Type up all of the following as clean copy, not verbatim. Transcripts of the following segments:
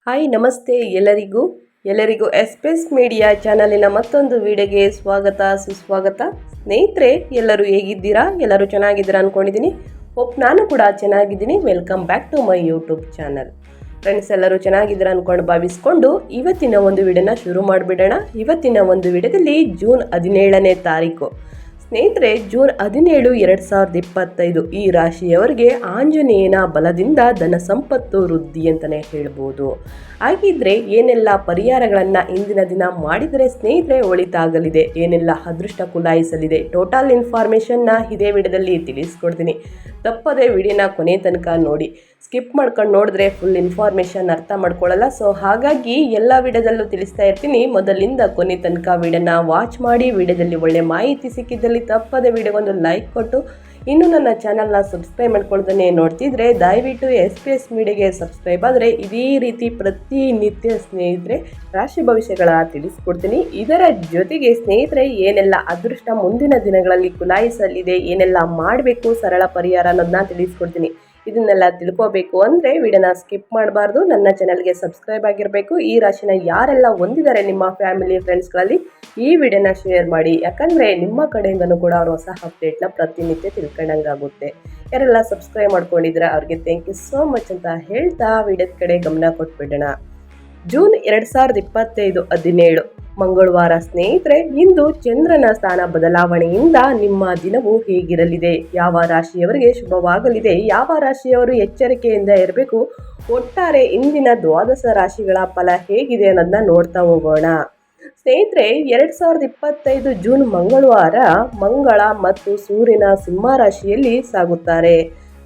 Hi ನಮಸ್ತೆ ಎಲ್ಲರಿಗೂ ಎಸ್ಪೆಸ್ media ಚಾನಲಿನ ಮತ್ತೊಂದು ವಿಡಿಯೋಗೆ ಸ್ವಾಗತ ಸುಸ್ವಾಗತ. ಸ್ನೇಹಿತರೆ, ಎಲ್ಲರೂ ಹೇಗಿದ್ದೀರಾ? ಎಲ್ಲರೂ ಚೆನ್ನಾಗಿದ್ದೀರಾ ಅಂದ್ಕೊಂಡಿದ್ದೀನಿ. ನಾನು ಕೂಡ ಚೆನ್ನಾಗಿದ್ದೀನಿ. Welcome back to my YouTube channel. Friends, ಎಲ್ಲರೂ ಚೆನ್ನಾಗಿದ್ದೀರಾ ಅಂದ್ಕೊಂಡು ಭಾವಿಸ್ಕೊಂಡು ಇವತ್ತಿನ ಒಂದು ವಿಡಿಯೋನ ಶುರು ಮಾಡಿಬಿಡೋಣ. ಇವತ್ತಿನ ಒಂದು ವಿಡಿಯೋದಲ್ಲಿ ಜೂನ್ 17ನೇ ತಾರೀಕು ಸ್ನೇಹಿತರೆ, ಜೂನ್ 17, 2025 ಈ ರಾಶಿಯವರಿಗೆ ಆಂಜನೇಯನ ಬಲದಿಂದ ಧನ ಸಂಪತ್ತು ವೃದ್ಧಿ ಅಂತಲೇ ಹೇಳ್ಬೋದು. ಹಾಗಿದ್ರೆ ಏನೆಲ್ಲ ಪರಿಹಾರಗಳನ್ನು ಇಂದಿನ ದಿನ ಮಾಡಿದರೆ ಸ್ನೇಹಿತರೆ ಒಳಿತಾಗಲಿದೆ, ಏನೆಲ್ಲ ಅದೃಷ್ಟ ಕುಲಾಯಿಸಲಿದೆ, ಟೋಟಲ್ ಇನ್ಫಾರ್ಮೇಷನ್ನ ಇದೇ ವಿಡಿಯೋದಲ್ಲಿ ತಿಳಿಸ್ಕೊಡ್ತೀನಿ. ತಪ್ಪದೇ ವಿಡಿಯೋನ ಕೊನೆ ತನಕ ನೋಡಿ. ಸ್ಕಿಪ್ ಮಾಡ್ಕೊಂಡು ನೋಡಿದ್ರೆ ಫುಲ್ ಇನ್ಫಾರ್ಮೇಷನ್ ಅರ್ಥ ಮಾಡ್ಕೊಳ್ಳಲ್ಲ. ಸೊ ಹಾಗಾಗಿ ಎಲ್ಲ ವಿಡಿಯೋದಲ್ಲೂ ತಿಳಿಸ್ತಾ ಇರ್ತೀನಿ. ಮೊದಲಿಂದ ಕೊನೆ ತನಕ ವಿಡಿಯೋನ ವಾಚ್ ಮಾಡಿ. ವಿಡಿಯೋದಲ್ಲಿ ಒಳ್ಳೆ ಮಾಹಿತಿ ಸಿಕ್ಕಿದ್ದಲ್ಲಿ ತಪ್ಪದೇ ವಿಡಿಯೋಗೊಂದು ಲೈಕ್ ಕೊಟ್ಟು, ಇನ್ನು ನನ್ನ ಚಾನಲ್ನ ಸಬ್ಸ್ಕ್ರೈಬ್ ಮಾಡ್ಕೊಳ್ದೇ ನೋಡ್ತಿದ್ರೆ ದಯವಿಟ್ಟು SPS ಮೀಡಿಯಾಗೆ ಸಬ್ಸ್ಕ್ರೈಬ್ ಆದರೆ ಇದೇ ರೀತಿ ಪ್ರತಿನಿತ್ಯ ಸ್ನೇಹಿತರೆ ರಾಶಿ ಭವಿಷ್ಯಗಳ ತಿಳಿಸ್ಕೊಡ್ತೀನಿ. ಇದರ ಜೊತೆಗೆ ಸ್ನೇಹಿತರೆ ಏನೆಲ್ಲ ಅದೃಷ್ಟ ಮುಂದಿನ ದಿನಗಳಲ್ಲಿ ಕುಲಾಯಿಸಲಿದೆ, ಏನೆಲ್ಲ ಮಾಡಬೇಕು, ಸರಳ ಪರಿಹಾರ ಅನ್ನೋದನ್ನ ತಿಳಿಸ್ಕೊಡ್ತೀನಿ. ಇದನ್ನೆಲ್ಲ ತಿಳ್ಕೋಬೇಕು ಅಂದರೆ ವಿಡಿಯೋನ ಸ್ಕಿಪ್ ಮಾಡಬಾರ್ದು. ನನ್ನ ಚಾನಲ್ಗೆ ಸಬ್ಸ್ಕ್ರೈಬ್ ಆಗಿರಬೇಕು. ಈ ರಾಶಿನ ಯಾರೆಲ್ಲ ಹೊಂದಿದ್ದಾರೆ ನಿಮ್ಮ ಫ್ಯಾಮಿಲಿ ಫ್ರೆಂಡ್ಸ್ಗಳಲ್ಲಿ ಈ ವಿಡಿಯೋನ ಶೇರ್ ಮಾಡಿ. ಯಾಕಂದರೆ ನಿಮ್ಮ ಕಡೆಯಿಂದನೂ ಕೂಡ ಅವರು ಹೊಸ ಅಪ್ಡೇಟ್ನ ಪ್ರತಿನಿತ್ಯ ತಿಳ್ಕೊಂಡಂಗಾಗುತ್ತೆ. ಯಾರೆಲ್ಲ ಸಬ್ಸ್ಕ್ರೈಬ್ ಮಾಡ್ಕೊಂಡಿದ್ರೆ ಅವ್ರಿಗೆ ಥ್ಯಾಂಕ್ ಯು ಸೋ ಮಚ್ ಅಂತ ಹೇಳ್ತಾ ವಿಡಿಯೋದ ಕಡೆ ಗಮನ ಕೊಟ್ಬಿಡೋಣ. ಜೂನ್ 2025 17 ಮಂಗಳವಾರ ಸ್ನೇಹಿತರೆ, ಇಂದು ಚಂದ್ರನ ಸ್ಥಾನ ಬದಲಾವಣೆಯಿಂದ ನಿಮ್ಮ ದಿನವು ಹೇಗಿರಲಿದೆ, ಯಾವ ರಾಶಿಯವರಿಗೆ ಶುಭವಾಗಲಿದೆ, ಯಾವ ರಾಶಿಯವರು ಎಚ್ಚರಿಕೆಯಿಂದ ಇರಬೇಕು, ಒಟ್ಟಾರೆ ಇಂದಿನ ದ್ವಾದಶ ರಾಶಿಗಳ ಫಲ ಹೇಗಿದೆ ಅನ್ನೋದನ್ನ ನೋಡ್ತಾ ಹೋಗೋಣ. ಸ್ನೇಹಿತರೆ, 2025 ಜೂನ್ ಮಂಗಳವಾರ ಮಂಗಳ ಮತ್ತು ಸೂರ್ಯನ ಸಿಂಹ ರಾಶಿಯಲ್ಲಿ ಸಾಗುತ್ತಾರೆ.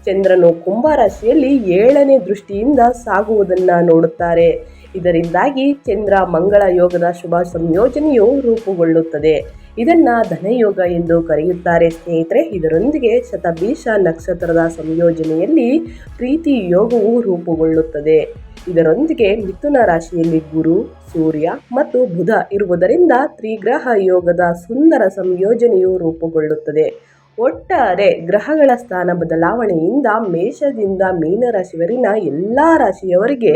ಚಂದ್ರನು ಕುಂಭ ರಾಶಿಯಲ್ಲಿ 7ನೇ ದೃಷ್ಟಿಯಿಂದ ಸಾಗುವುದನ್ನು ನೋಡುತ್ತಾರೆ. ಇದರಿಂದಾಗಿ ಚಂದ್ರ ಮಂಗಳ ಯೋಗದ ಶುಭ ಸಂಯೋಜನೆಯು ರೂಪುಗೊಳ್ಳುತ್ತದೆ. ಇದನ್ನ ಧನಯೋಗ ಎಂದು ಕರೆಯುತ್ತಾರೆ ಸ್ನೇಹಿತರೆ. ಇದರೊಂದಿಗೆ ಶತಭೀಷ ನಕ್ಷತ್ರದ ಸಂಯೋಜನೆಯಲ್ಲಿ ಪ್ರೀತಿ ಯೋಗವು ರೂಪುಗೊಳ್ಳುತ್ತದೆ. ಇದರೊಂದಿಗೆ ಮಿಥುನ ರಾಶಿಯಲ್ಲಿ ಗುರು, ಸೂರ್ಯ ಮತ್ತು ಬುಧ ಇರುವುದರಿಂದ ತ್ರಿಗ್ರಹ ಯೋಗದ ಸುಂದರ ಸಂಯೋಜನೆಯು ರೂಪುಗೊಳ್ಳುತ್ತದೆ. ಒಟ್ಟಾರೆ ಗ್ರಹಗಳ ಸ್ಥಾನ ಬದಲಾವಣೆಯಿಂದ ಮೇಷದಿಂದ ಮೀನರಾಶಿವರೆಗಿನ ಎಲ್ಲ ರಾಶಿಯವರಿಗೆ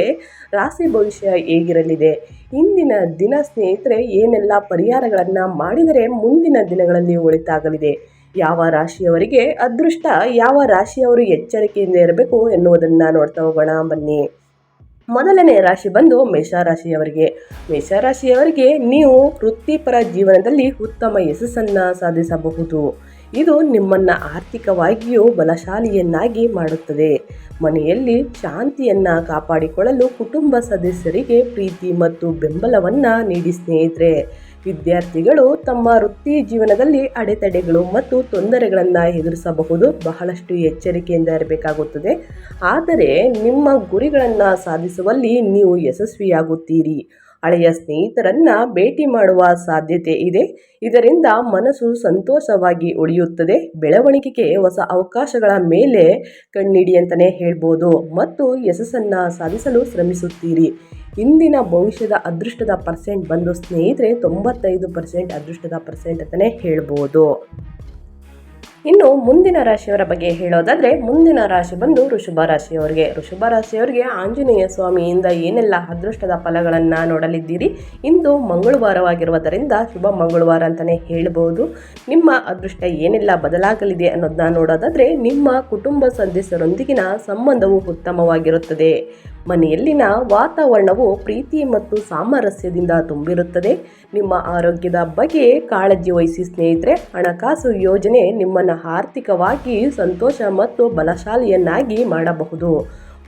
ರಾಶಿ ಭವಿಷ್ಯ ಹೇಗಿರಲಿದೆ, ಇಂದಿನ ದಿನ ಸ್ನೇಹಿತರೆ ಏನೆಲ್ಲ ಪರಿಹಾರಗಳನ್ನು ಮಾಡಿದರೆ ಮುಂದಿನ ದಿನಗಳಲ್ಲಿ ಒಳಿತಾಗಲಿದೆ, ಯಾವ ರಾಶಿಯವರಿಗೆ ಅದೃಷ್ಟ, ಯಾವ ರಾಶಿಯವರು ಎಚ್ಚರಿಕೆಯಿಂದ ಇರಬೇಕು ಎನ್ನುವುದನ್ನು ನೋಡ್ತಾ ಹೋಗೋಣ ಬನ್ನಿ. ಮೊದಲನೇ ರಾಶಿ ಬಂದು ಮೇಷರಾಶಿಯವರಿಗೆ. ಮೇಷರಾಶಿಯವರಿಗೆ ನೀವು ವೃತ್ತಿಪರ ಜೀವನದಲ್ಲಿ ಉತ್ತಮ ಯಶಸ್ಸನ್ನು ಸಾಧಿಸಬಹುದು. ಇದು ನಿಮ್ಮನ್ನು ಆರ್ಥಿಕವಾಗಿಯೂ ಬಲಶಾಲಿಯನ್ನಾಗಿ ಮಾಡುತ್ತದೆ. ಮನೆಯಲ್ಲಿ ಶಾಂತಿಯನ್ನು ಕಾಪಾಡಿಕೊಳ್ಳಲು ಕುಟುಂಬ ಸದಸ್ಯರಿಗೆ ಪ್ರೀತಿ ಮತ್ತು ಬೆಂಬಲವನ್ನು ನೀಡಿ ಸ್ನೇಹಿತರೆ. ವಿದ್ಯಾರ್ಥಿಗಳು ತಮ್ಮ ವೃತ್ತಿ ಜೀವನದಲ್ಲಿ ಅಡೆತಡೆಗಳು ಮತ್ತು ತೊಂದರೆಗಳನ್ನು ಎದುರಿಸಬಹುದು. ಬಹಳಷ್ಟು ಎಚ್ಚರಿಕೆಯಿಂದ ಇರಬೇಕಾಗುತ್ತದೆ. ಆದರೆ ನಿಮ್ಮ ಗುರಿಗಳನ್ನು ಸಾಧಿಸುವಲ್ಲಿ ನೀವು ಯಶಸ್ವಿಯಾಗುತ್ತೀರಿ. ಹಳೆಯ ಸ್ನೇಹಿತರನ್ನ ಭೇಟಿ ಮಾಡುವ ಸಾಧ್ಯತೆ ಇದೆ. ಇದರಿಂದ ಮನಸ್ಸು ಸಂತೋಷವಾಗಿ ಉಳಿಯುತ್ತದೆ. ಬೆಳವಣಿಗೆಗೆ ಹೊಸ ಅವಕಾಶಗಳ ಮೇಲೆ ಕಣ್ಣಿಡಿ ಅಂತಲೇ ಹೇಳ್ಬೋದು ಮತ್ತು ಯಶಸ್ಸನ್ನು ಸಾಧಿಸಲು ಶ್ರಮಿಸುತ್ತೀರಿ. ಇಂದಿನ ಭವಿಷ್ಯದ ಅದೃಷ್ಟದ ಪರ್ಸೆಂಟ್ ಬಂದು ಸ್ನೇಹಿತರೆ 95% ಅದೃಷ್ಟದ ಪರ್ಸೆಂಟ್ ಅಂತಲೇ ಹೇಳ್ಬೋದು. ಇನ್ನು ಮುಂದಿನ ರಾಶಿಯವರ ಬಗ್ಗೆ ಹೇಳೋದಾದರೆ, ಮುಂದಿನ ರಾಶಿ ಬಂದು ವೃಷಭ ರಾಶಿಯವರಿಗೆ. ವೃಷಭ ರಾಶಿಯವರಿಗೆ ಆಂಜನೇಯ ಸ್ವಾಮಿಯಿಂದ ಏನೆಲ್ಲ ಅದೃಷ್ಟದ ಫಲಗಳನ್ನು ನೋಡಲಿದ್ದೀರಿ. ಇಂದು ಮಂಗಳವಾರವಾಗಿರುವುದರಿಂದ ಶುಭ ಮಂಗಳವಾರ ಅಂತಲೇ ಹೇಳ್ಬೋದು. ನಿಮ್ಮ ಅದೃಷ್ಟ ಏನೆಲ್ಲ ಬದಲಾಗಲಿದೆ ಅನ್ನೋದನ್ನ ನೋಡೋದಾದರೆ, ನಿಮ್ಮ ಕುಟುಂಬ ಸದಸ್ಯರೊಂದಿಗಿನ ಸಂಬಂಧವು ಉತ್ತಮವಾಗಿರುತ್ತದೆ. ಮನೆಯಲ್ಲಿನ ವಾತಾವರಣವು ಪ್ರೀತಿ ಮತ್ತು ಸಾಮರಸ್ಯದಿಂದ ತುಂಬಿರುತ್ತದೆ. ನಿಮ್ಮ ಆರೋಗ್ಯದ ಬಗ್ಗೆ ಕಾಳಜಿ ವಹಿಸಿ ಸ್ನೇಹಿತರೆ. ಹಣಕಾಸು ಯೋಜನೆ ನಿಮ್ಮನ್ನು ಆರ್ಥಿಕವಾಗಿ ಸಂತೋಷ ಮತ್ತು ಬಲಶಾಲಿಯನ್ನಾಗಿ ಮಾಡಬಹುದು.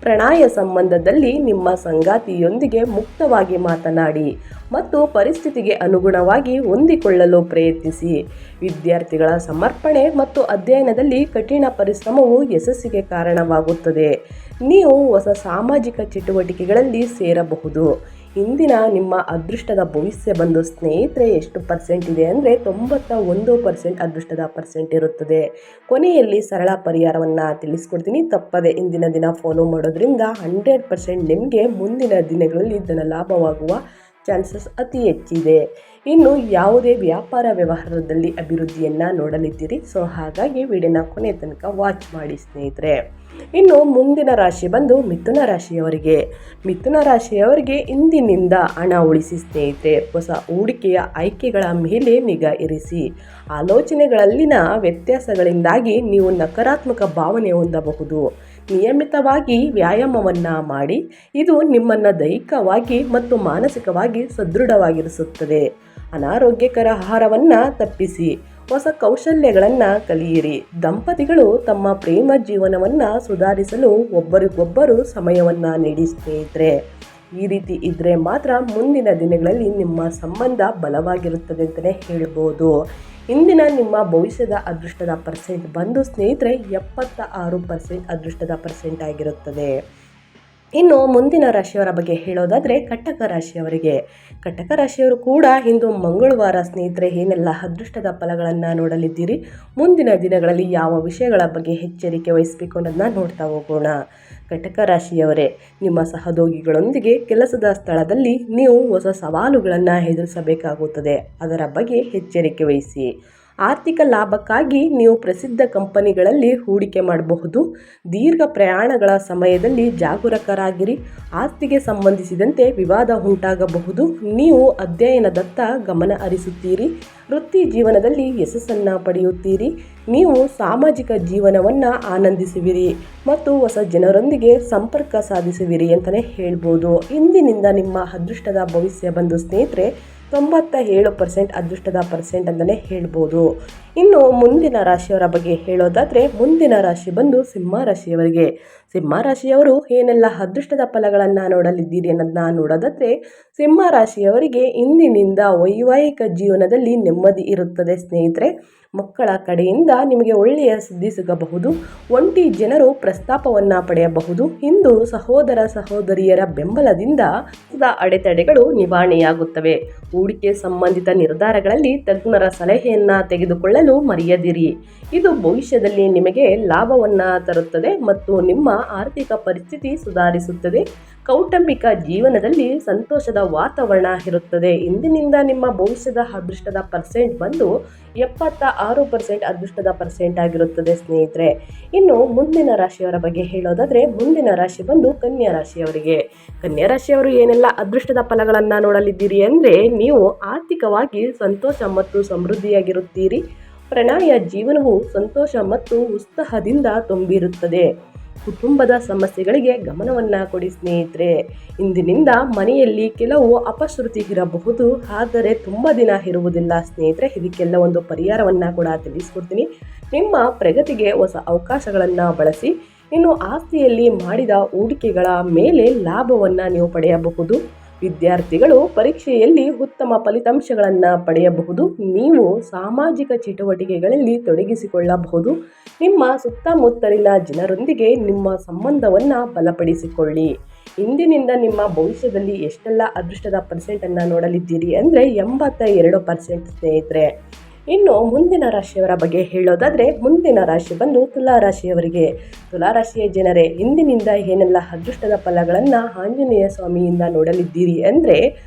ಪ್ರಣಯ ಸಂಬಂಧದಲ್ಲಿ ನಿಮ್ಮ ಸಂಗಾತಿಯೊಂದಿಗೆ ಮುಕ್ತವಾಗಿ ಮಾತನಾಡಿ ಮತ್ತು ಪರಿಸ್ಥಿತಿಗೆ ಅನುಗುಣವಾಗಿ ಹೊಂದಿಕೊಳ್ಳಲು ಪ್ರಯತ್ನಿಸಿ. ವಿದ್ಯಾರ್ಥಿಗಳ ಸಮರ್ಪಣೆ ಮತ್ತು ಅಧ್ಯಯನದಲ್ಲಿ ಕಠಿಣ ಪರಿಶ್ರಮವು ಯಶಸ್ಸಿಗೆ ಕಾರಣವಾಗುತ್ತದೆ. ನೀವು ಹೊಸ ಸಾಮಾಜಿಕ ಚಟುವಟಿಕೆಗಳಲ್ಲಿ ಸೇರಬಹುದು. ಇಂದಿನ ನಿಮ್ಮ ಅದೃಷ್ಟದ ಭವಿಷ್ಯ ಬಂದು ಸ್ನೇಹಿತರೆ ಎಷ್ಟು ಪರ್ಸೆಂಟ್ ಇದೆ ಅಂದರೆ 91% ಅದೃಷ್ಟದ ಪರ್ಸೆಂಟ್ ಇರುತ್ತದೆ. ಕೊನೆಯಲ್ಲಿ ಸರಳ ಪರಿಹಾರವನ್ನು ತಿಳಿಸ್ಕೊಡ್ತೀನಿ. ತಪ್ಪದೆ ಇಂದಿನ ದಿನ ಫಾಲೋ ಮಾಡೋದ್ರಿಂದ 100% ನಿಮಗೆ ಮುಂದಿನ ದಿನಗಳಲ್ಲಿ ಧನ ಲಾಭವಾಗುವ ಚಾನ್ಸಸ್ ಅತಿ ಹೆಚ್ಚಿದೆ. ಇನ್ನು ಯಾವುದೇ ವ್ಯಾಪಾರ ವ್ಯವಹಾರದಲ್ಲಿ ಅಭಿವೃದ್ಧಿಯನ್ನು ನೋಡಲಿದ್ದೀರಿ. ಸೊ ಹಾಗಾಗಿ ವಿಡಿಯೋನ ಕೊನೆ ತನಕ ವಾಚ್ ಮಾಡಿ ಸ್ನೇಹಿತರೆ. ಇನ್ನು ಮುಂದಿನ ರಾಶಿ ಬಂದು ಮಿಥುನ ರಾಶಿಯವರಿಗೆ. ಮಿಥುನ ರಾಶಿಯವರಿಗೆ ಇಂದಿನಿಂದ ಹಣ ಉಳಿಸಿ ಸ್ನೇಹಿತರೆ. ಹೊಸ ಹೂಡಿಕೆಯ ಆಯ್ಕೆಗಳ ಮೇಲೆ ನಿಗಾ ಇರಿಸಿ. ಆಲೋಚನೆಗಳಲ್ಲಿನ ವ್ಯತ್ಯಾಸಗಳಿಂದಾಗಿ ನೀವು ನಕಾರಾತ್ಮಕ ಭಾವನೆ ಹೊಂದಬಹುದು. ನಿಯಮಿತವಾಗಿ ವ್ಯಾಯಾಮವನ್ನು ಮಾಡಿ. ಇದು ನಿಮ್ಮನ್ನು ದೈಹಿಕವಾಗಿ ಮತ್ತು ಮಾನಸಿಕವಾಗಿ ಸದೃಢವಾಗಿರಿಸುತ್ತದೆ. ಅನಾರೋಗ್ಯಕರ ಆಹಾರವನ್ನು ತಪ್ಪಿಸಿ. ಹೊಸ ಕೌಶಲ್ಯಗಳನ್ನು ಕಲಿಯಿರಿ. ದಂಪತಿಗಳು ತಮ್ಮ ಪ್ರೇಮ ಜೀವನವನ್ನು ಸುಧಾರಿಸಲು ಒಬ್ಬರಿಗೊಬ್ಬರು ಸಮಯವನ್ನು ನೀಡಿ ಸ್ನೇಹಿತರೆ. ಈ ರೀತಿ ಇದ್ದರೆ ಮಾತ್ರ ಮುಂದಿನ ದಿನಗಳಲ್ಲಿ ನಿಮ್ಮ ಸಂಬಂಧ ಬಲವಾಗಿರುತ್ತದೆ ಅಂತಲೇ ಹೇಳ್ಬೋದು. ಇಂದಿನ ನಿಮ್ಮ ಭವಿಷ್ಯದ ಅದೃಷ್ಟದ ಪರ್ಸೆಂಟ್ ಬಂದು ಸ್ನೇಹಿತರೆ 76% ಅದೃಷ್ಟದ ಪರ್ಸೆಂಟ್ ಆಗಿರುತ್ತದೆ. ಇನ್ನು ಮುಂದಿನ ರಾಶಿಯವರ ಬಗ್ಗೆ ಹೇಳೋದಾದರೆ ಕಟಕ ರಾಶಿಯವರಿಗೆ. ಕಟಕ ರಾಶಿಯವರು ಕೂಡ ಇಂದು ಮಂಗಳವಾರ ಸ್ನೇಹಿತರೆ ಏನೆಲ್ಲ ಅದೃಷ್ಟದ ಫಲಗಳನ್ನು ನೋಡಲಿದ್ದೀರಿ, ಮುಂದಿನ ದಿನಗಳಲ್ಲಿ ಯಾವ ವಿಷಯಗಳ ಬಗ್ಗೆ ಎಚ್ಚರಿಕೆ ವಹಿಸಬೇಕು ಅನ್ನೋದನ್ನ ನೋಡ್ತಾ ಹೋಗೋಣ. ಕಟಕ ರಾಶಿಯವರೇ, ನಿಮ್ಮ ಸಹೋದ್ಯೋಗಿಗಳೊಂದಿಗೆ ಕೆಲಸದ ಸ್ಥಳದಲ್ಲಿ ನೀವು ಹೊಸ ಸವಾಲುಗಳನ್ನು ಎದುರಿಸಬೇಕಾಗುತ್ತದೆ. ಅದರ ಬಗ್ಗೆ ಎಚ್ಚರಿಕೆ ವಹಿಸಿ. ಆರ್ಥಿಕ ಲಾಭಕ್ಕಾಗಿ ನೀವು ಪ್ರಸಿದ್ಧ ಕಂಪನಿಗಳಲ್ಲಿ ಹೂಡಿಕೆ ಮಾಡಬಹುದು. ದೀರ್ಘ ಪ್ರಯಾಣಗಳ ಸಮಯದಲ್ಲಿ ಜಾಗರೂಕರಾಗಿರಿ. ಆಸ್ತಿಗೆ ಸಂಬಂಧಿಸಿದಂತೆ ವಿವಾದ ಉಂಟಾಗಬಹುದು. ನೀವು ಅಧ್ಯಯನದತ್ತ ಗಮನ ಹರಿಸುತ್ತೀರಿ. ವೃತ್ತಿ ಜೀವನದಲ್ಲಿ ಯಶಸ್ಸನ್ನು ಪಡೆಯುತ್ತೀರಿ. ನೀವು ಸಾಮಾಜಿಕ ಜೀವನವನ್ನು ಆನಂದಿಸುವಿರಿ ಮತ್ತು ಹೊಸ ಜನರೊಂದಿಗೆ ಸಂಪರ್ಕ ಸಾಧಿಸುವಿರಿ ಅಂತಲೇ ಹೇಳ್ಬೋದು. ಇಂದಿನಿಂದ ನಿಮ್ಮ ಅದೃಷ್ಟದ ಭವಿಷ್ಯ ಬಂದು ಸ್ನೇಹಿತರೆ 97% ಅದೃಷ್ಟದ ಪರ್ಸೆಂಟ್ ಅಂತಲೇ ಹೇಳ್ಬೋದು. ಇನ್ನು ಮುಂದಿನ ರಾಶಿಯವರ ಬಗ್ಗೆ ಹೇಳೋದಾದರೆ ಮುಂದಿನ ರಾಶಿ ಬಂದು ಸಿಂಹ ರಾಶಿಯವರಿಗೆ. ಸಿಂಹ ರಾಶಿಯವರು ಏನೆಲ್ಲ ಅದೃಷ್ಟದ ಫಲಗಳನ್ನು ನೋಡಲಿದ್ದೀರಿ ಅನ್ನೋದನ್ನ ನೋಡೋದಾದರೆ ಸಿಂಹ ರಾಶಿಯವರಿಗೆ ಇಂದಿನಿಂದ ವೈವಾಹಿಕ ಜೀವನದಲ್ಲಿ ನೆಮ್ಮದಿ ಇರುತ್ತದೆ ಸ್ನೇಹಿತರೆ. ಮಕ್ಕಳ ಕಡೆಯಿಂದ ನಿಮಗೆ ಒಳ್ಳೆಯ ಸುದ್ದಿ ಸಿಗಬಹುದು. ಒಂಟಿ ಜನರು ಪ್ರಸ್ತಾಪವನ್ನು ಪಡೆಯಬಹುದು. ಇಂದು ಸಹೋದರ ಸಹೋದರಿಯರ ಬೆಂಬಲದಿಂದ ಅಡೆತಡೆಗಳು ನಿವಾರಣೆಯಾಗುತ್ತವೆ. ಹೂಡಿಕೆ ಸಂಬಂಧಿತ ನಿರ್ಧಾರಗಳಲ್ಲಿ ತಜ್ಞರ ಸಲಹೆಯನ್ನು ತೆಗೆದುಕೊಳ್ಳಲು ಮರೆಯದಿರಿ. ಇದು ಭವಿಷ್ಯದಲ್ಲಿ ನಿಮಗೆ ಲಾಭವನ್ನು ತರುತ್ತದೆ ಮತ್ತು ನಿಮ್ಮ ಆರ್ಥಿಕ ಪರಿಸ್ಥಿತಿ ಸುಧಾರಿಸುತ್ತದೆ. ಕೌಟುಂಬಿಕ ಜೀವನದಲ್ಲಿ ಸಂತೋಷದ ವಾತಾವರಣ ಇರುತ್ತದೆ. ಇಂದಿನಿಂದ ನಿಮ್ಮ ಭವಿಷ್ಯದ ಅದೃಷ್ಟದ ಪರ್ಸೆಂಟ್ ಬಂದು 76% ಅದೃಷ್ಟದ ಪರ್ಸೆಂಟ್ ಆಗಿರುತ್ತದೆ ಸ್ನೇಹಿತರೆ. ಇನ್ನು ಮುಂದಿನ ರಾಶಿಯವರ ಬಗ್ಗೆ ಹೇಳೋದಾದರೆ ಮುಂದಿನ ರಾಶಿ ಬಂದು ಕನ್ಯಾ ರಾಶಿಯವರಿಗೆ. ಕನ್ಯಾ ರಾಶಿಯವರು ಏನೆಲ್ಲ ಅದೃಷ್ಟದ ಫಲಗಳನ್ನು ನೋಡಲಿದ್ದೀರಿ ಅಂದರೆ ನೀವು ಆರ್ಥಿಕವಾಗಿ ಸಂತೋಷ ಮತ್ತು ಸಮೃದ್ಧಿಯಾಗಿರುತ್ತೀರಿ. ಪ್ರಣಯ ಜೀವನವು ಸಂತೋಷ ಮತ್ತು ಉತ್ಸಾಹದಿಂದ ತುಂಬಿರುತ್ತದೆ. ಕುಟುಂಬದ ಸಮಸ್ಯೆಗಳಿಗೆ ಗಮನವನ್ನು ಕೊಡಿ ಸ್ನೇಹಿತರೆ. ಇಂದಿನಿಂದ ಮನೆಯಲ್ಲಿ ಕೆಲವು ಅಪಶ್ರುತಿ ಇರಬಹುದು, ಆದರೆ ತುಂಬ ದಿನ ಇರುವುದಿಲ್ಲ ಸ್ನೇಹಿತರೆ. ಇದಕ್ಕೆಲ್ಲ ಒಂದು ಪರಿಹಾರವನ್ನು ಕೂಡ ತಿಳಿಸ್ಕೊಡ್ತೀನಿ. ನಿಮ್ಮ ಪ್ರಗತಿಗೆ ಹೊಸ ಅವಕಾಶಗಳನ್ನು ಬಳಸಿ. ಇನ್ನು ಆಸ್ತಿಯಲ್ಲಿ ಮಾಡಿದ ಹೂಡಿಕೆಗಳ ಮೇಲೆ ಲಾಭವನ್ನು ನೀವು ಪಡೆಯಬಹುದು. ವಿದ್ಯಾರ್ಥಿಗಳು ಪರೀಕ್ಷೆಯಲ್ಲಿ ಉತ್ತಮ ಫಲಿತಾಂಶಗಳನ್ನು ಪಡೆಯಬಹುದು. ನೀವು ಸಾಮಾಜಿಕ ಚಟುವಟಿಕೆಗಳಲ್ಲಿ ತೊಡಗಿಸಿಕೊಳ್ಳಬಹುದು. ನಿಮ್ಮ ಸುತ್ತಮುತ್ತಲಿನ ಜನರೊಂದಿಗೆ ನಿಮ್ಮ ಸಂಬಂಧವನ್ನು ಬಲಪಡಿಸಿಕೊಳ್ಳಿ. ಇಂದಿನಿಂದ ನಿಮ್ಮ ಭವಿಷ್ಯದಲ್ಲಿ ಎಷ್ಟೆಲ್ಲ ಅದೃಷ್ಟದ ಪರ್ಸೆಂಟನ್ನು ನೋಡಲಿದ್ದೀರಿ ಅಂದರೆ 82% ಸ್ನೇಹಿತರೆ. ಇನ್ನು ಮುಂದಿನ ರಾಶಿಯವರ ಬಗ್ಗೆ ಹೇಳೋದಾದರೆ ಮುಂದಿನ ರಾಶಿ ಬಂದು ತುಲಾ ರಾಶಿಯವರಿಗೆ. ತುಲಾ ರಾಶಿಯ ಜನರೇ, ಇಂದಿನಿಂದ ಏನೆಲ್ಲ ಅದೃಷ್ಟದ ಫಲಗಳನ್ನು ಆಂಜನೇಯ ಸ್ವಾಮಿಯಿಂದ ನೋಡಲಿದ್ದೀರಿ ಅಂದರೆ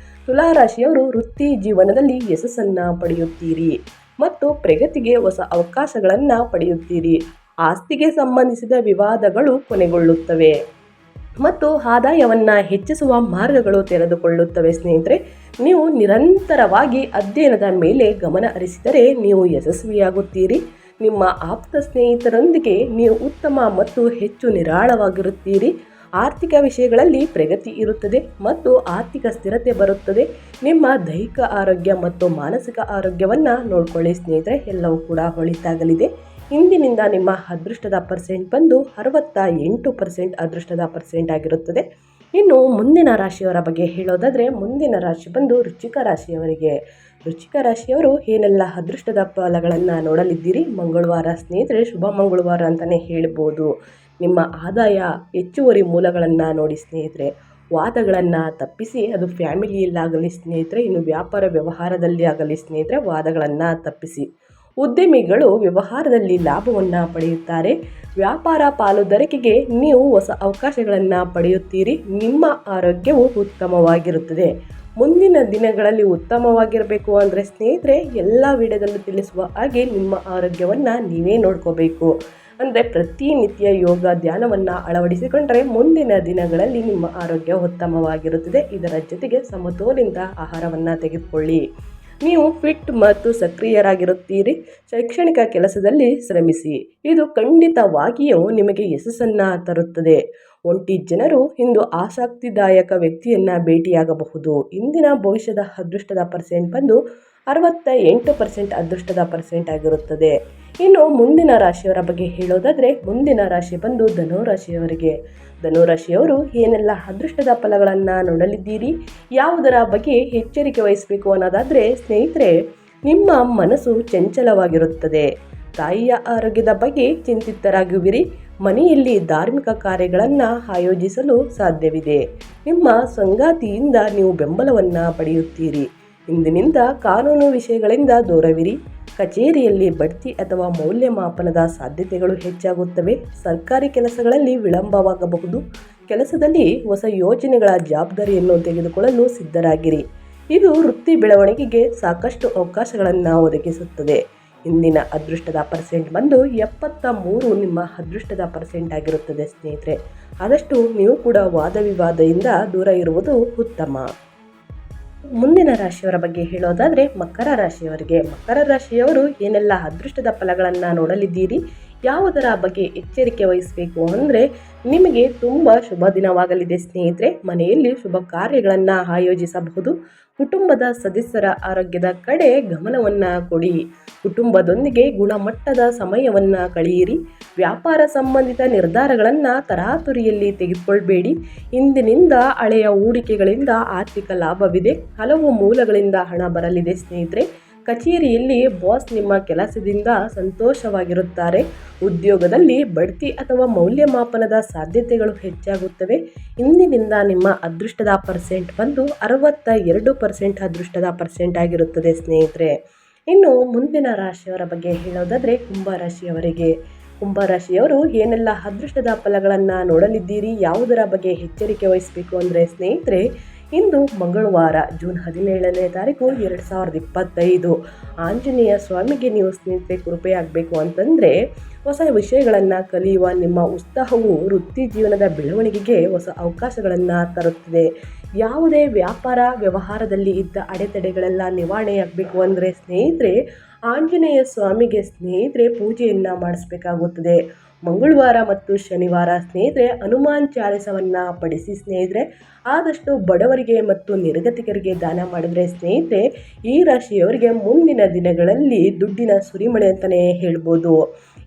ತುಲಾ ರಾಶಿಯವರು ವೃತ್ತಿ ಜೀವನದಲ್ಲಿ ಯಶಸ್ಸನ್ನು ಪಡೆಯುತ್ತೀರಿ ಮತ್ತು ಪ್ರಗತಿಗೆ ಹೊಸ ಅವಕಾಶಗಳನ್ನು ಪಡೆಯುತ್ತೀರಿ. ಆಸ್ತಿಗೆ ಸಂಬಂಧಿಸಿದ ವಿವಾದಗಳು ಕೊನೆಗೊಳ್ಳುತ್ತವೆ ಮತ್ತು ಆದಾಯವನ್ನು ಹೆಚ್ಚಿಸುವ ಮಾರ್ಗಗಳು ತೆರೆದುಕೊಳ್ಳುತ್ತವೆ ಸ್ನೇಹಿತರೆ. ನೀವು ನಿರಂತರವಾಗಿ ಅಧ್ಯಯನದ ಮೇಲೆ ಗಮನ ಹರಿಸಿದರೆ ನೀವು ಯಶಸ್ವಿಯಾಗುತ್ತೀರಿ. ನಿಮ್ಮ ಆಪ್ತ ಸ್ನೇಹಿತರೊಂದಿಗೆ ನೀವು ಉತ್ತಮ ಮತ್ತು ಹೆಚ್ಚು ನಿರಾಳವಾಗಿರುತ್ತೀರಿ. ಆರ್ಥಿಕ ವಿಷಯಗಳಲ್ಲಿ ಪ್ರಗತಿ ಇರುತ್ತದೆ ಮತ್ತು ಆರ್ಥಿಕ ಸ್ಥಿರತೆ ಬರುತ್ತದೆ. ನಿಮ್ಮ ದೈಹಿಕ ಆರೋಗ್ಯ ಮತ್ತು ಮಾನಸಿಕ ಆರೋಗ್ಯವನ್ನು ನೋಡಿಕೊಳ್ಳಿ ಸ್ನೇಹಿತರೆ, ಎಲ್ಲವೂ ಕೂಡ ಒಳಿತಾಗಲಿದೆ. ಇಂದಿನಿಂದ ನಿಮ್ಮ ಅದೃಷ್ಟದ ಪರ್ಸೆಂಟ್ ಬಂದು 68% ಅದೃಷ್ಟದ ಪರ್ಸೆಂಟ್ ಆಗಿರುತ್ತದೆ. ಇನ್ನು ಮುಂದಿನ ರಾಶಿಯವರ ಬಗ್ಗೆ ಹೇಳೋದಾದರೆ ಮುಂದಿನ ರಾಶಿ ಬಂದು ವೃಶ್ಚಿಕ ರಾಶಿಯವರಿಗೆ. ವೃಶ್ಚಿಕ ರಾಶಿಯವರು ಏನೆಲ್ಲ ಅದೃಷ್ಟದ ಫಲಗಳನ್ನು ನೋಡಲಿದ್ದೀರಿ. ಮಂಗಳವಾರ ಸ್ನೇಹಿತರೆ, ಶುಭ ಮಂಗಳವಾರ ಅಂತಲೇ ಹೇಳ್ಬೋದು. ನಿಮ್ಮ ಆದಾಯ ಹೆಚ್ಚುವರಿ ಮೂಲಗಳನ್ನು ನೋಡಿ ಸ್ನೇಹಿತರೆ. ವಾದಗಳನ್ನು ತಪ್ಪಿಸಿ. ಅದು ಫ್ಯಾಮಿಲಿಯಲ್ಲಾಗಲಿ ಸ್ನೇಹಿತರೆ, ಇನ್ನು ವ್ಯಾಪಾರ ವ್ಯವಹಾರದಲ್ಲಿ ಆಗಲಿ ಸ್ನೇಹಿತರೆ, ವಾದಗಳನ್ನು ತಪ್ಪಿಸಿ. ಉದ್ಯಮಿಗಳು ವ್ಯವಹಾರದಲ್ಲಿ ಲಾಭವನ್ನು ಪಡೆಯುತ್ತಾರೆ. ವ್ಯಾಪಾರ ಪಾಲುದಾರಿಕೆಗೆ ನೀವು ಹೊಸ ಅವಕಾಶಗಳನ್ನು ಪಡೆಯುತ್ತೀರಿ. ನಿಮ್ಮ ಆರೋಗ್ಯವು ಉತ್ತಮವಾಗಿರುತ್ತದೆ. ಮುಂದಿನ ದಿನಗಳಲ್ಲಿ ಉತ್ತಮವಾಗಿರಬೇಕು ಅಂದರೆ ಸ್ನೇಹಿತರೆ, ಎಲ್ಲ ವಿಡಿಯೋದಲ್ಲೂ ತಿಳಿಸುವ ಹಾಗೆ ನಿಮ್ಮ ಆರೋಗ್ಯವನ್ನು ನೀವೇ ನೋಡ್ಕೋಬೇಕು. ಅಂದರೆ ಪ್ರತಿನಿತ್ಯ ಯೋಗ ಧ್ಯಾನವನ್ನು ಅಳವಡಿಸಿಕೊಂಡರೆ ಮುಂದಿನ ದಿನಗಳಲ್ಲಿ ನಿಮ್ಮ ಆರೋಗ್ಯ ಉತ್ತಮವಾಗಿರುತ್ತದೆ. ಇದರ ಜೊತೆಗೆ ಸಮತೋಲಿತ ಆಹಾರವನ್ನು ತೆಗೆದುಕೊಳ್ಳಿ. ನೀವು ಫಿಟ್ ಮತ್ತು ಸಕ್ರಿಯರಾಗಿರುತ್ತೀರಿ. ಶೈಕ್ಷಣಿಕ ಕೆಲಸದಲ್ಲಿ ಶ್ರಮಿಸಿ. ಇದು ಖಂಡಿತವಾಗಿಯೂ ನಿಮಗೆ ಯಶಸ್ಸನ್ನು ತರುತ್ತದೆ. ಒಂಟಿ ಜನರು ಇಂದು ಆಸಕ್ತಿದಾಯಕ ವ್ಯಕ್ತಿಯನ್ನು ಭೇಟಿಯಾಗಬಹುದು. ಇಂದಿನ ಭವಿಷ್ಯದ ಅದೃಷ್ಟದ ಪರ್ಸೆಂಟ್ ಬಂದು 68% ಅದೃಷ್ಟದ ಪರ್ಸೆಂಟ್ ಆಗಿರುತ್ತದೆ. ಇನ್ನು ಮುಂದಿನ ರಾಶಿಯವರ ಬಗ್ಗೆ ಹೇಳೋದಾದರೆ, ಮುಂದಿನ ರಾಶಿ ಬಂದು ಧನುರಾಶಿಯವರಿಗೆ. ಧನುರಾಶಿಯವರು ಏನೆಲ್ಲ ಅದೃಷ್ಟದ ಫಲಗಳನ್ನು ನೋಡಲಿದ್ದೀರಿ, ಯಾವುದರ ಬಗ್ಗೆ ಎಚ್ಚರಿಕೆ ವಹಿಸಬೇಕು ಅನ್ನೋದಾದರೆ ಸ್ನೇಹಿತರೆ, ನಿಮ್ಮ ಮನಸ್ಸು ಚಂಚಲವಾಗಿರುತ್ತದೆ. ತಾಯಿಯ ಆರೋಗ್ಯದ ಬಗ್ಗೆ ಚಿಂತಿತರಾಗುವಿರಿ. ಮನೆಯಲ್ಲಿ ಧಾರ್ಮಿಕ ಕಾರ್ಯಗಳನ್ನು ಆಯೋಜಿಸಲು ಸಾಧ್ಯವಿದೆ. ನಿಮ್ಮ ಸಂಗಾತಿಯಿಂದ ನೀವು ಬೆಂಬಲವನ್ನು ಪಡೆಯುತ್ತೀರಿ. ಇಂದಿನಿಂದ ಕಾನೂನು ವಿಷಯಗಳಿಂದ ದೂರವಿರಿ. ಕಚೇರಿಯಲ್ಲಿ ಬಡ್ತಿ ಅಥವಾ ಮೌಲ್ಯಮಾಪನದ ಸಾಧ್ಯತೆಗಳು ಹೆಚ್ಚಾಗುತ್ತವೆ. ಸರ್ಕಾರಿ ಕೆಲಸಗಳಲ್ಲಿ ವಿಳಂಬವಾಗಬಹುದು. ಕೆಲಸದಲ್ಲಿ ಹೊಸ ಯೋಜನೆಗಳ ಜವಾಬ್ದಾರಿಯನ್ನು ತೆಗೆದುಕೊಳ್ಳಲು ಸಿದ್ಧರಾಗಿರಿ. ಇದು ವೃತ್ತಿ ಬೆಳವಣಿಗೆಗೆ ಸಾಕಷ್ಟು ಅವಕಾಶಗಳನ್ನು ಒದಗಿಸುತ್ತದೆ. ಇಂದಿನ ಅದೃಷ್ಟದ ಪರ್ಸೆಂಟ್ ಬಂದು 73 ನಿಮ್ಮ ಅದೃಷ್ಟದ ಪರ್ಸೆಂಟ್ ಆಗಿರುತ್ತದೆ ಸ್ನೇಹಿತರೆ. ಆದಷ್ಟು ನೀವು ಕೂಡ ವಾದ ವಿವಾದದಿಂದ ದೂರ ಇರುವುದು ಉತ್ತಮ. ಮುಂದಿನ ರಾಶಿಯವರ ಬಗ್ಗೆ ಹೇಳೋದಾದರೆ ಮಕರ ರಾಶಿಯವರಿಗೆ. ಮಕರ ರಾಶಿಯವರು ಏನೆಲ್ಲ ಅದೃಷ್ಟದ ಫಲಗಳನ್ನು ನೋಡಲಿದ್ದೀರಿ, ಯಾವುದರ ಬಗ್ಗೆ ಎಚ್ಚರಿಕೆ ವಹಿಸಬೇಕು ಅಂದರೆ, ನಿಮಗೆ ತುಂಬ ಶುಭ ದಿನವಾಗಲಿದೆ ಸ್ನೇಹಿತರೆ. ಮನೆಯಲ್ಲಿ ಶುಭ ಕಾರ್ಯಗಳನ್ನು ಆಯೋಜಿಸಬಹುದು. ಕುಟುಂಬದ ಸದಸ್ಯರ ಆರೋಗ್ಯದ ಕಡೆ ಗಮನವನ್ನು ಕೊಡಿ. ಕುಟುಂಬದೊಂದಿಗೆ ಗುಣಮಟ್ಟದ ಸಮಯವನ್ನು ಕಳೆಯಿರಿ. ವ್ಯಾಪಾರ ಸಂಬಂಧಿತ ನಿರ್ಧಾರಗಳನ್ನು ತರಾತುರಿಯಲ್ಲಿ ತೆಗೆದುಕೊಳ್ಬೇಡಿ. ಇಂದಿನಿಂದ ಹಳೆಯ ಹೂಡಿಕೆಗಳಿಂದ ಆರ್ಥಿಕ ಲಾಭವಿದೆ. ಹಲವು ಮೂಲಗಳಿಂದ ಹಣ ಬರಲಿದೆ ಸ್ನೇಹಿತರೆ. ಕಚೇರಿಯಲ್ಲಿ ಬಾಸ್ ನಿಮ್ಮ ಕೆಲಸದಿಂದ ಸಂತೋಷವಾಗಿರುತ್ತಾರೆ. ಉದ್ಯೋಗದಲ್ಲಿ ಬಡ್ತಿ ಅಥವಾ ಮೌಲ್ಯಮಾಪನದ ಸಾಧ್ಯತೆಗಳು ಹೆಚ್ಚಾಗುತ್ತವೆ. ಇಂದಿನಿಂದ ನಿಮ್ಮ ಅದೃಷ್ಟದ ಪರ್ಸೆಂಟ್ ಬಂದು 62% ಅದೃಷ್ಟದ ಪರ್ಸೆಂಟ್ ಆಗಿರುತ್ತದೆ ಸ್ನೇಹಿತರೆ. ಇನ್ನು ಮುಂದಿನ ರಾಶಿಯವರ ಬಗ್ಗೆ ಹೇಳೋದಾದರೆ ಕುಂಭರಾಶಿಯವರಿಗೆ. ಕುಂಭರಾಶಿಯವರು ಏನೆಲ್ಲ ಅದೃಷ್ಟದ ಫಲಗಳನ್ನು ನೋಡಲಿದ್ದೀರಿ, ಯಾವುದರ ಬಗ್ಗೆ ಎಚ್ಚರಿಕೆ ವಹಿಸಬೇಕು ಅಂದರೆ ಸ್ನೇಹಿತರೆ, ಇಂದು ಮಂಗಳವಾರ ಜೂನ್ 17ನೇ ತಾರೀಕು 2025. ಆಂಜನೇಯ ಸ್ವಾಮಿಗೆ ನೀವು ಸ್ನೇಹಿತರೆ ಕೃಪೆಯಾಗಬೇಕು ಅಂತಂದರೆ ಹೊಸ ವಿಷಯಗಳನ್ನು ಕಲಿಯುವ ನಿಮ್ಮ ಉತ್ಸಾಹವು ವೃತ್ತಿ ಜೀವನದ ಬೆಳವಣಿಗೆಗೆ ಹೊಸ ಅವಕಾಶಗಳನ್ನು ತರುತ್ತದೆ. ಯಾವುದೇ ವ್ಯಾಪಾರ ವ್ಯವಹಾರದಲ್ಲಿ ಇದ್ದ ಅಡೆತಡೆಗಳೆಲ್ಲ ನಿವಾರಣೆಯಾಗಬೇಕು ಅಂದರೆ ಸ್ನೇಹಿತರೆ, ಆಂಜನೇಯ ಸ್ವಾಮಿಗೆ ಸ್ನೇಹಿತರೆ ಪೂಜೆಯನ್ನು ಮಾಡಿಸಬೇಕಾಗುತ್ತದೆ. ಮಂಗಳವಾರ ಮತ್ತು ಶನಿವಾರ ಸ್ನೇಹಿತರೆ ಹನುಮಾನ್ ಚಾಲಿಸವನ್ನು ಪಡಿಸಿ ಸ್ನೇಹಿತರೆ. ಆದಷ್ಟು ಬಡವರಿಗೆ ಮತ್ತು ನಿರ್ಗತಿಕರಿಗೆ ದಾನ ಮಾಡಿದರೆ ಸ್ನೇಹಿತರೆ, ಈ ರಾಶಿಯವರಿಗೆ ಮುಂದಿನ ದಿನಗಳಲ್ಲಿ ದುಡ್ಡಿನ ಸುರಿಮಳೆ ಅಂತಲೇ ಹೇಳ್ಬೋದು.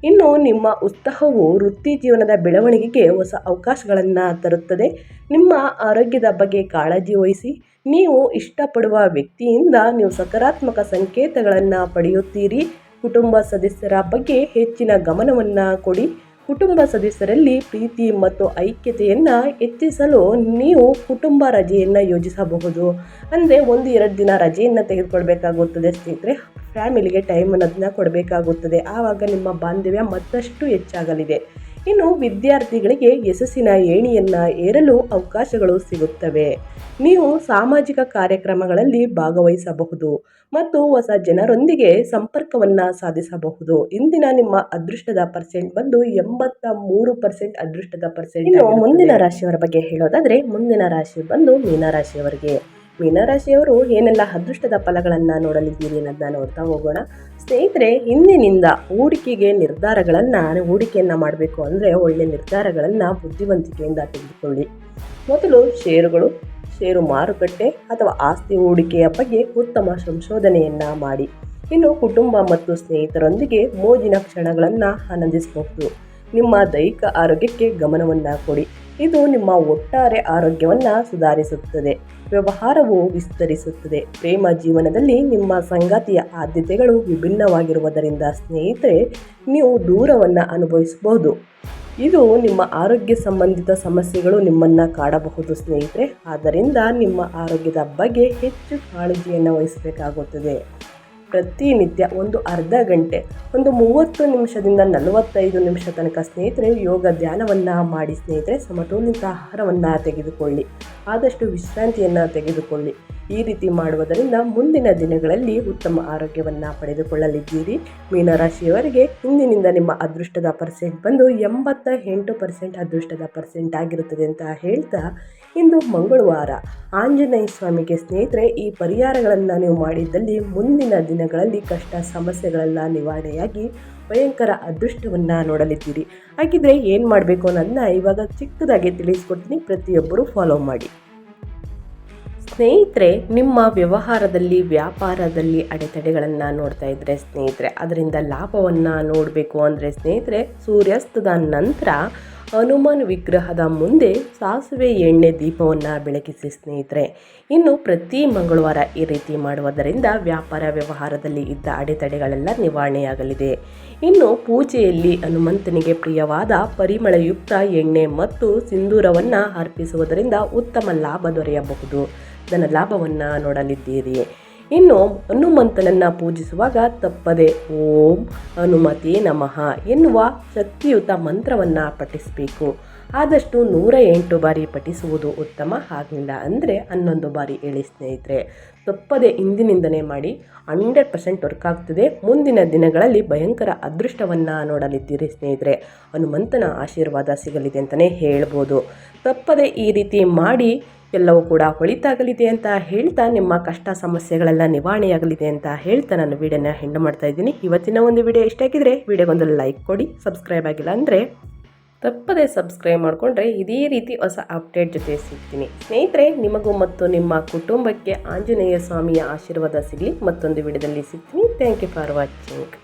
ಇನ್ನು ನಿಮ್ಮ ಉತ್ಸಾಹವು ವೃತ್ತಿ ಜೀವನದ ಬೆಳವಣಿಗೆಗೆ ಹೊಸ ಅವಕಾಶಗಳನ್ನು ತರುತ್ತದೆ. ನಿಮ್ಮ ಆರೋಗ್ಯದ ಬಗ್ಗೆ ಕಾಳಜಿ ವಹಿಸಿ. ನೀವು ಇಷ್ಟಪಡುವ ವ್ಯಕ್ತಿಯಿಂದ ನೀವು ಸಕಾರಾತ್ಮಕ ಸಂಕೇತಗಳನ್ನು ಪಡೆಯುತ್ತೀರಿ. ಕುಟುಂಬ ಸದಸ್ಯರ ಬಗ್ಗೆ ಹೆಚ್ಚಿನ ಗಮನವನ್ನು ಕೊಡಿ. ಕುಟುಂಬ ಸದಸ್ಯರಲ್ಲಿ ಪ್ರೀತಿ ಮತ್ತು ಐಕ್ಯತೆಯನ್ನು ಹೆಚ್ಚಿಸಲು ನೀವು ಕುಟುಂಬ ರಜೆಯನ್ನು ಯೋಜಿಸಬಹುದು. ಅಂದರೆ 1-2 ದಿನ ರಜೆಯನ್ನು ತೆಗೆದುಕೊಳ್ಬೇಕಾಗುತ್ತದೆ ಸ್ನೇಹಿತರೆ. ಫ್ಯಾಮಿಲಿಗೆ ಟೈಮ್ ಅನ್ನೋದನ್ನ ಕೊಡಬೇಕಾಗುತ್ತದೆ. ಆವಾಗ ನಿಮ್ಮ ಬಾಂಧವ್ಯ ಮತ್ತಷ್ಟು ಹೆಚ್ಚಾಗಲಿದೆ. ಇನ್ನು ವಿದ್ಯಾರ್ಥಿಗಳಿಗೆ ಯಶಸ್ಸಿನ ಏಣಿಯನ್ನು ಏರಲು ಅವಕಾಶಗಳು ಸಿಗುತ್ತವೆ. ನೀವು ಸಾಮಾಜಿಕ ಕಾರ್ಯಕ್ರಮಗಳಲ್ಲಿ ಭಾಗವಹಿಸಬಹುದು ಮತ್ತು ಹೊಸ ಜನರೊಂದಿಗೆ ಸಂಪರ್ಕವನ್ನು ಸಾಧಿಸಬಹುದು. ಇಂದಿನ ನಿಮ್ಮ ಅದೃಷ್ಟದ ಪರ್ಸೆಂಟ್ ಬಂದು 83% ಅದೃಷ್ಟದ ಪರ್ಸೆಂಟ್. ಇನ್ನು ಮುಂದಿನ ರಾಶಿಯವರ ಬಗ್ಗೆ ಹೇಳೋದಾದರೆ, ಮುಂದಿನ ರಾಶಿ ಬಂದು ಮೀನರಾಶಿಯವರಿಗೆ. ಮೀನರಾಶಿಯವರು ಏನೆಲ್ಲ ಅದೃಷ್ಟದ ಫಲಗಳನ್ನು ನೋಡಲಿದ್ದೀರಿ ಅನ್ನೋದನ್ನ ನೋಡ್ತಾ ಹೋಗೋಣ ಸ್ನೇಹಿತರೆ. ಇಂದಿನಿಂದ ಹೂಡಿಕೆಯನ್ನು ಮಾಡಬೇಕು ಅಂದರೆ ಒಳ್ಳೆಯ ನಿರ್ಧಾರಗಳನ್ನು ಬುದ್ಧಿವಂತಿಕೆಯಿಂದ ತೆಗೆದುಕೊಳ್ಳಿ. ಮೊದಲು ಷೇರು ಮಾರುಕಟ್ಟೆ ಅಥವಾ ಆಸ್ತಿ ಹೂಡಿಕೆಯ ಬಗ್ಗೆ ಉತ್ತಮ ಸಂಶೋಧನೆಯನ್ನು ಮಾಡಿ. ಇನ್ನು ಕುಟುಂಬ ಮತ್ತು ಸ್ನೇಹಿತರೊಂದಿಗೆ ಮೋಜಿನ ಕ್ಷಣಗಳನ್ನು ಆನಂದಿಸಬಹುದು. ನಿಮ್ಮ ದೈಹಿಕ ಆರೋಗ್ಯಕ್ಕೆ ಗಮನವನ್ನು ಕೊಡಿ. ಇದು ನಿಮ್ಮ ಒಟ್ಟಾರೆ ಆರೋಗ್ಯವನ್ನು ಸುಧಾರಿಸುತ್ತದೆ. ವ್ಯವಹಾರವು ವಿಸ್ತರಿಸುತ್ತದೆ. ಪ್ರೇಮ ಜೀವನದಲ್ಲಿ ನಿಮ್ಮ ಸಂಗಾತಿಯ ಆದ್ಯತೆಗಳು ವಿಭಿನ್ನವಾಗಿರುವುದರಿಂದ ಸ್ನೇಹಿತರೆ, ನೀವು ದೂರವನ್ನು ಅನುಭವಿಸಬಹುದು. ಇದು ನಿಮ್ಮ ಆರೋಗ್ಯ ಸಂಬಂಧಿತ ಸಮಸ್ಯೆಗಳು ನಿಮ್ಮನ್ನು ಕಾಡಬಹುದು ಸ್ನೇಹಿತರೆ. ಆದ್ದರಿಂದ ನಿಮ್ಮ ಆರೋಗ್ಯದ ಬಗ್ಗೆ ಹೆಚ್ಚು ಕಾಳಜಿಯನ್ನು ವಹಿಸಬೇಕಾಗುತ್ತದೆ. ಪ್ರತಿನಿತ್ಯ ಒಂದು ಅರ್ಧ ಗಂಟೆ, ಒಂದು 30 ನಿಮಿಷದಿಂದ 45 ನಿಮಿಷ ತನಕ ಸ್ನೇಹಿತರೆ ಯೋಗ ಧ್ಯಾನವನ್ನು ಮಾಡಿ ಸ್ನೇಹಿತರೆ. ಸಮತೋಲಿತ ಆಹಾರವನ್ನು ತೆಗೆದುಕೊಳ್ಳಿ, ಆದಷ್ಟು ವಿಶ್ರಾಂತಿಯನ್ನು ತೆಗೆದುಕೊಳ್ಳಿ. ಈ ರೀತಿ ಮಾಡುವುದರಿಂದ ಮುಂದಿನ ದಿನಗಳಲ್ಲಿ ಉತ್ತಮ ಆರೋಗ್ಯವನ್ನು ಪಡೆದುಕೊಳ್ಳಲಿದ್ದೀರಿ. ಮೀನರಾಶಿಯವರಿಗೆ ಇಂದಿನಿಂದ ನಿಮ್ಮ ಅದೃಷ್ಟದ ಪರ್ಸೆಂಟ್ ಬಂದು 88% ಅದೃಷ್ಟದ ಪರ್ಸೆಂಟ್ ಆಗಿರುತ್ತದೆ ಅಂತ ಹೇಳ್ತಾ, ಇಂದು ಮಂಗಳವಾರ ಆಂಜನೇಯ ಸ್ವಾಮಿಗೆ ಸ್ನೇಹಿತರೆ ಈ ಪರಿಹಾರಗಳನ್ನು ನೀವು ಮಾಡಿದ್ದಲ್ಲಿ ಮುಂದಿನ ದಿನಗಳಲ್ಲಿ ಕಷ್ಟ ಸಮಸ್ಯೆಗಳೆಲ್ಲ ನಿವಾರಣೆಯಾಗಿ ಭಯಂಕರ ಅದೃಷ್ಟವನ್ನು ನೋಡಲಿದ್ದೀರಿ. ಹಾಗಿದ್ರೆ ಏನು ಮಾಡಬೇಕು ಅನ್ನೋದನ್ನ ಇವಾಗ ಚಿಕ್ಕದಾಗಿ ತಿಳಿಸ್ಕೊಡ್ತೀನಿ, ಪ್ರತಿಯೊಬ್ಬರು ಫಾಲೋ ಮಾಡಿ. ಸ್ನೇಹಿತರೆ, ನಿಮ್ಮ ವ್ಯವಹಾರದಲ್ಲಿ ವ್ಯಾಪಾರದಲ್ಲಿ ಅಡೆತಡೆಗಳನ್ನು ನೋಡ್ತಾ ಇದ್ದರೆ ಸ್ನೇಹಿತರೆ, ಅದರಿಂದ ಲಾಭವನ್ನು ನೋಡಬೇಕು ಅಂದರೆ ಸ್ನೇಹಿತರೆ, ಸೂರ್ಯಾಸ್ತದ ನಂತರ ಹನುಮಾನ್ ವಿಗ್ರಹದ ಮುಂದೆ ಸಾಸಿವೆ ಎಣ್ಣೆ ದೀಪವನ್ನು ಬೆಳಗಿಸಿ ಸ್ನೇಹಿತರೆ. ಇನ್ನು ಪ್ರತಿ ಮಂಗಳವಾರ ಈ ರೀತಿ ಮಾಡುವುದರಿಂದ ವ್ಯಾಪಾರ ವ್ಯವಹಾರದಲ್ಲಿ ಇದ್ದ ಅಡೆತಡೆಗಳೆಲ್ಲ ನಿವಾರಣೆಯಾಗಲಿದೆ. ಇನ್ನು ಪೂಜೆಯಲ್ಲಿ ಹನುಮಂತನಿಗೆ ಪ್ರಿಯವಾದ ಪರಿಮಳಯುಕ್ತ ಎಣ್ಣೆ ಮತ್ತು ಸಿಂಧೂರವನ್ನು ಅರ್ಪಿಸುವುದರಿಂದ ಉತ್ತಮ ಲಾಭ ದೊರೆಯಬಹುದು, ಧನ ಲಾಭವನ್ನು ನೋಡಲಿದ್ದೀರಿ. ಇನ್ನು ಹನುಮಂತನನ್ನು ಪೂಜಿಸುವಾಗ ತಪ್ಪದೆ ಓಂ ಹನುಮತೇ ನಮಃ ಎನ್ನುವ ಶಕ್ತಿಯುತ ಮಂತ್ರವನ್ನು ಪಠಿಸಬೇಕು. ಆದಷ್ಟು 108 ಬಾರಿ ಪಠಿಸುವುದು ಉತ್ತಮ, ಆಗಲಿಲ್ಲ ಅಂದರೆ 11 ಬಾರಿ ಹೇಳಿ ಸ್ನೇಹಿತರೆ. ತಪ್ಪದೆ ಇಂದಿನಿಂದನೇ ಮಾಡಿ, 100% ವರ್ಕ್ ಆಗ್ತದೆ. ಮುಂದಿನ ದಿನಗಳಲ್ಲಿ ಭಯಂಕರ ಅದೃಷ್ಟವನ್ನು ನೋಡಲಿದ್ದೀರಿ ಸ್ನೇಹಿತರೆ. ಹನುಮಂತನ ಆಶೀರ್ವಾದ ಸಿಗಲಿದೆ ಅಂತಲೇ ಹೇಳ್ಬೋದು. ತಪ್ಪದೆ ಈ ರೀತಿ ಮಾಡಿ, ಎಲ್ಲವೂ ಕೂಡ ಒಳಿತಾಗಲಿದೆ ಅಂತ ಹೇಳ್ತಾ, ನಿಮ್ಮ ಕಷ್ಟ ಸಮಸ್ಯೆಗಳೆಲ್ಲ ನಿವಾರಣೆಯಾಗಲಿದೆ ಅಂತ ಹೇಳ್ತಾ ನಾನು ವಿಡಿಯೋನ ಎಂಡ್ ಮಾಡ್ತಾ ಇದ್ದೀನಿ. ಇವತ್ತಿನ ಒಂದು ವಿಡಿಯೋ ಇಷ್ಟ ಆಗಿದ್ರೆ ವಿಡಿಯೋಗೊಂದು ಲೈಕ್ ಕೊಡಿ. ಸಬ್ಸ್ಕ್ರೈಬ್ ಆಗಿಲ್ಲ ಅಂದರೆ ತಪ್ಪದೆ ಸಬ್ಸ್ಕ್ರೈಬ್ ಮಾಡಿಕೊಂಡ್ರೆ ಇದೇ ರೀತಿ ಹೊಸ ಅಪ್ಡೇಟ್ ಜೊತೆ ಸಿಗ್ತೀನಿ ಸ್ನೇಹಿತರೆ. ನಿಮಗೂ ಮತ್ತು ನಿಮ್ಮ ಕುಟುಂಬಕ್ಕೆ ಆಂಜನೇಯ ಸ್ವಾಮಿಯ ಆಶೀರ್ವಾದ ಸಿಗಲಿ. ಮತ್ತೊಂದು ವಿಡಿಯೋದಲ್ಲಿ ಸಿಗ್ತೀನಿ. Thank you for watching.